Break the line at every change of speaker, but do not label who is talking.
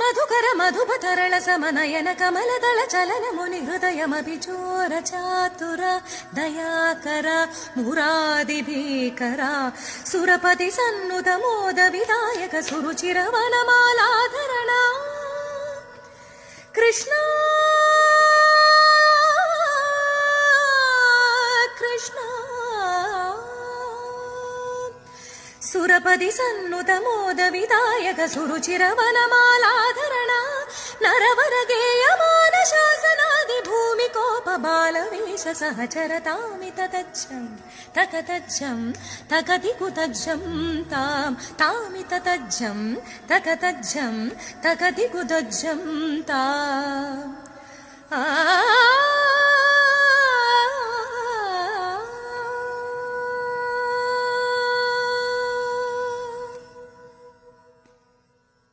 मधुकर मधुपतरल समनयन कमलदल चलन मुनि हृदयमभिचोर चातुर दयाकर मुरादिभीकरा सुरपति सन्नुत मोद विदायक सुरुचिर वनमालाधरणा कृष्ण कृष्ण सुरपति सन्नुत मोद विदायक सुरुचिर वनमालाधरणा नरवर गेयमान शासनादि भूमिकोप बालवेश सहचरतामि ततज्जं तकतज्जं तकति कुतज्जं तां तामि ततज्जं तकतज्जं तकति कुतज्जं ताम्